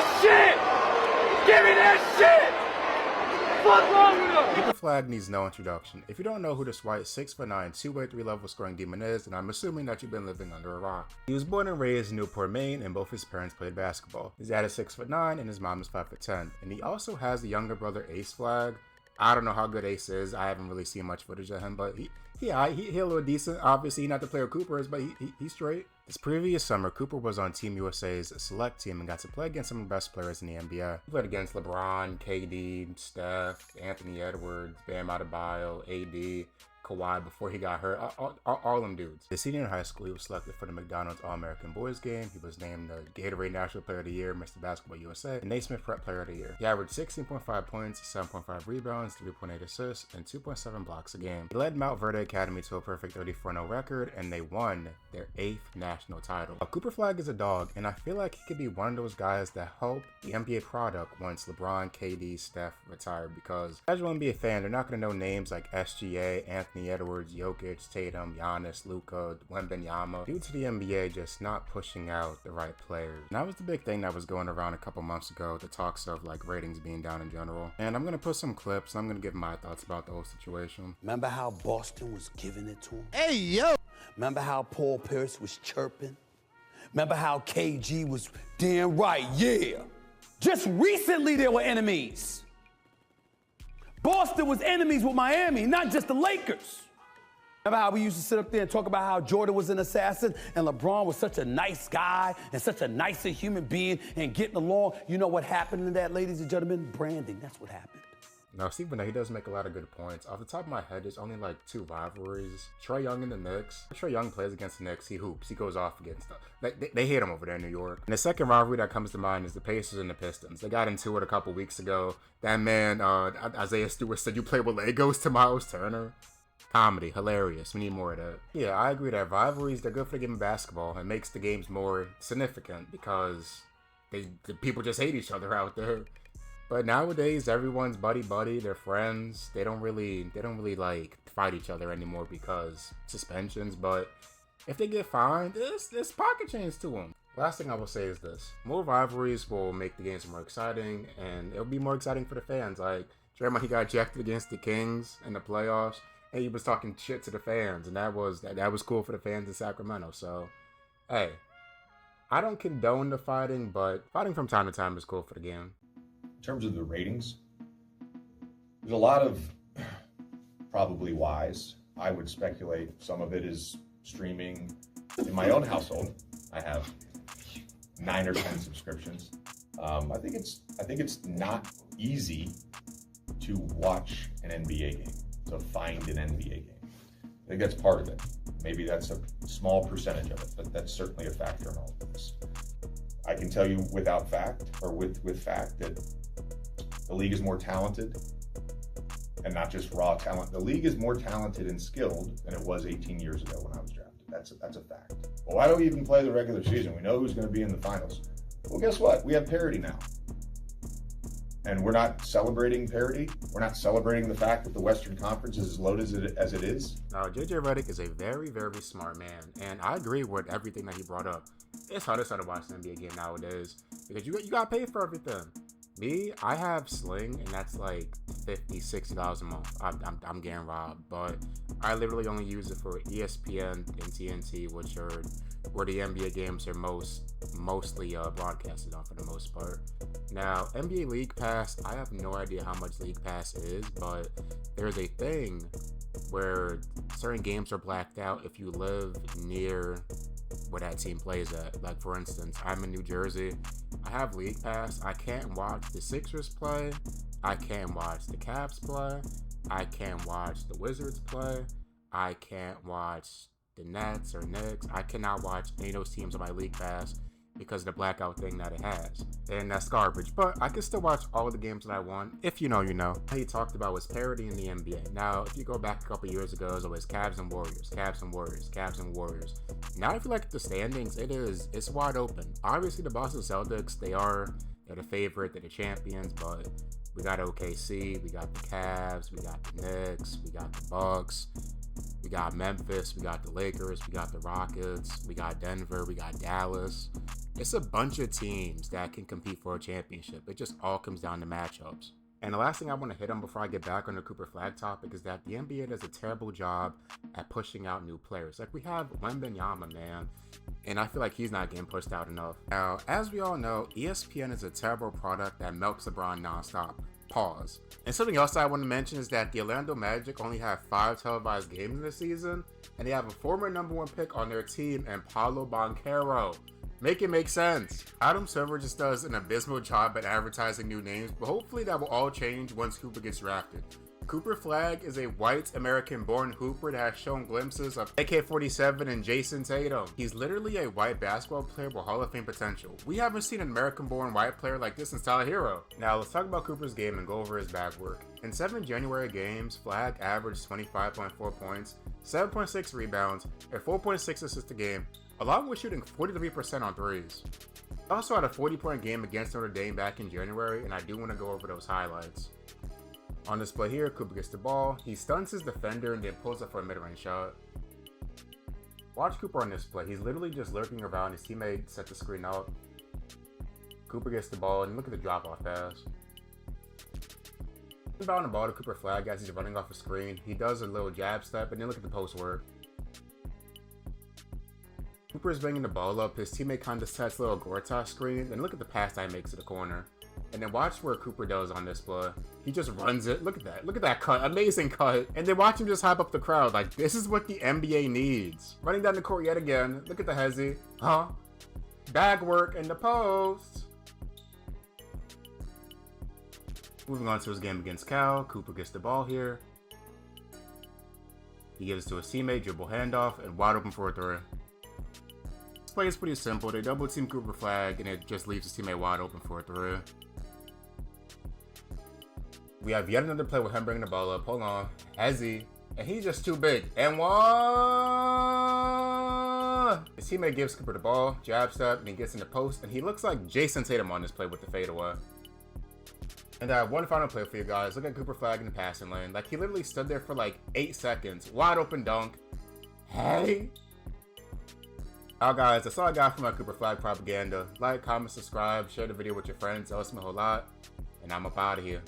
that shit! Give me that shit! What's wrong with him? Cooper Flagg needs no introduction. If you don't know who this white 6'9", 2-way, 3-level scoring demon is, then I'm assuming that you've been living under a rock. He was born and raised in Newport, Maine, and both his parents played basketball. His dad is 6'9", and his mom is 5'10", and he also has a younger brother, Ace Flagg. I don't know how good Ace is. I haven't really seen much footage of him, but he a little decent. Obviously, not the player Cooper is, but he's straight. This previous summer, Cooper was on Team USA's select team and got to play against some of the best players in the NBA. He played against LeBron, KD, Steph, Anthony Edwards, Bam Adebayo, AD, Kawhi before he got hurt, all them dudes. His senior in high school, he was selected for the McDonald's All-American Boys game. He was named the Gatorade National Player of the Year, Mr. Basketball USA, and Naismith Prep Player of the Year. He averaged 16.5 points, 7.5 rebounds, 3.8 assists, and 2.7 blocks a game. He led Mount Verde Academy to a perfect 34-0 record, and they won their 8th national title. Cooper Flagg is a dog, and I feel like he could be one of those guys that help the NBA product once LeBron, KD, Steph retire, because as an NBA fan, they're not going to know names like SGA, Anthony Edwards, Jokic, Tatum, Giannis, Luka, Wembanyama, due to the NBA just not pushing out the right players. And that was the big thing that was going around a couple months ago, the talks of like ratings being down in general. And I'm going to put some clips, and I'm going to give my thoughts about the whole situation. Remember how Boston was giving it to him? Hey, yo! Remember how Paul Pierce was chirping? Remember how KG was damn right, yeah. Just recently there were enemies. Boston was enemies with Miami, not just the Lakers. Remember how we used to sit up there and talk about how Jordan was an assassin and LeBron was such a nice guy and such a nicer human being and getting along? You know what happened to that, ladies and gentlemen? Branding, that's what happened. Now, Stephen, he does make a lot of good points. Off the top of my head, there's only like 2 rivalries. Trae Young and the Knicks. Trae Young plays against the Knicks. He hoops. He goes off against them. They hate him over there in New York. And the second rivalry that comes to mind is the Pacers and the Pistons. They got into it a couple weeks ago. That man, Isaiah Stewart, said, "You play with Legos to Miles Turner." Comedy, hilarious. We need more of that. Yeah, I agree that rivalries, they're good for the game of basketball. It makes the games more significant because the people just hate each other out there. But nowadays, everyone's buddy-buddy, they're friends. They don't really like fight each other anymore because suspensions. But if they get fined, there's pocket change to them. Last thing I will say is this: more rivalries will make the games more exciting, and it'll be more exciting for the fans. Like Draymond, he got ejected against the Kings in the playoffs, and he was talking shit to the fans, and that was cool for the fans in Sacramento. So, hey, I don't condone the fighting, but fighting from time to time is cool for the game. In terms of the ratings, there's a lot of probably whys. I would speculate some of it is streaming. In my own household, I have 9 or 10 subscriptions. I think it's not easy to watch an NBA game, to find an NBA game. I think that's part of it. Maybe that's a small percentage of it, but that's certainly a factor in all of this. I can tell you without fact, or with fact, that the league is more talented, and not just raw talent. The league is more talented and skilled than it was 18 years ago when I was drafted. That's a fact. Well, why don't we even play the regular season? We know who's going to be in the finals. Well, guess what? We have parity now. And we're not celebrating parity. We're not celebrating the fact that the Western Conference is as loaded as it is. Now, JJ Redick is a very, very smart man, and I agree with everything that he brought up. It's hard to watch an NBA game nowadays because you got to pay for everything. Me, I have Sling, and that's like $50, $60 a month. I'm getting robbed, but I literally only use it for ESPN and TNT, which are where the NBA games are mostly broadcasted on for the most part. Now, NBA League Pass, I have no idea how much League Pass is, but there's a thing where certain games are blacked out if you live near where that team plays at. Like, for instance, I'm in New Jersey. I have League Pass. I can't watch the Sixers play. I can't watch the Cavs play. I can't watch the Wizards play. I can't watch the Nets or Knicks. I cannot watch any of those teams on my League Pass because of the blackout thing that it has. And that's garbage. But I can still watch all of the games that I want. If you know, you know. What he talked about was parity in the NBA. Now, if you go back a couple years ago, it was always Cavs and Warriors, Cavs and Warriors, Cavs and Warriors. Now, if you look at the standings, it's wide open. Obviously, the Boston Celtics, they're the favorite, they're the champions, but we got OKC, we got the Cavs, we got the Knicks, we got the Bucks, we got Memphis, we got the Lakers, we got the Rockets, we got Denver, we got Dallas. It's a bunch of teams that can compete for a championship. It just all comes down to matchups. And the last thing I want to hit on before I get back on the Cooper Flagg topic is that the NBA does a terrible job at pushing out new players. Like, we have Wembanyama, man, and I feel like he's not getting pushed out enough. Now, as we all know, ESPN is a terrible product that milks LeBron nonstop. Pause. And something else I want to mention is that the Orlando Magic only have 5 televised games this season, and they have a former #1 pick on their team, and Paolo Banchero. Make it make sense. Adam Silver just does an abysmal job at advertising new names, but hopefully that will all change once Cooper gets drafted. Cooper Flagg is a white American-born hooper that has shown glimpses of AK-47 and Jason Tatum. He's literally a white basketball player with Hall of Fame potential. We haven't seen an American-born white player like this since Tyler Hero. Now let's talk about Cooper's game and go over his bag work. In 7 January games, Flagg averaged 25.4 points, 7.6 rebounds, and 4.6 assists a game, along with shooting 43% on threes. He also had a 40-point game against Notre Dame back in January, and I do want to go over those highlights. On display here, Cooper gets the ball, he stuns his defender and then pulls up for a mid-range shot. Watch Cooper on this play, he's literally just lurking around, his teammate set the screen up. Cooper gets the ball, and look at the drop-off pass. Inbound the ball to Cooper Flagg as he's running off a screen, he does a little jab step, and then look at the post work. Cooper is bringing the ball up, his teammate kind of sets a little Gortat screen, and look at the pass that he makes to the corner. And then watch where Cooper does on this play. He just runs it. Look at that cut. Amazing cut. And then watch him just hype up the crowd. Like, this is what the NBA needs. Running down the court yet again. Look at the hezzy. Huh? Bag work in the post. Moving on to his game against Cal. Cooper gets the ball here. He gives it to his teammate, dribble handoff, and wide open for a three. This play is pretty simple. They double team Cooper Flagg, and it just leaves his teammate wide open for a three. We have yet another play with him bringing the ball up. Hold on. Hezzy. And he's just too big. And one! His teammate gives Cooper the ball, jab step, and he gets in the post, and he looks like Jason Tatum on this play with the fadeaway. And I have one final play for you guys. Look at Cooper Flagg in the passing lane. Like, he literally stood there for like 8 seconds. Wide open dunk. Hey! Alright guys, that's all I got for my Cooper Flagg propaganda. Like, comment, subscribe, share the video with your friends. That helps me a whole lot. And I'm up out of here.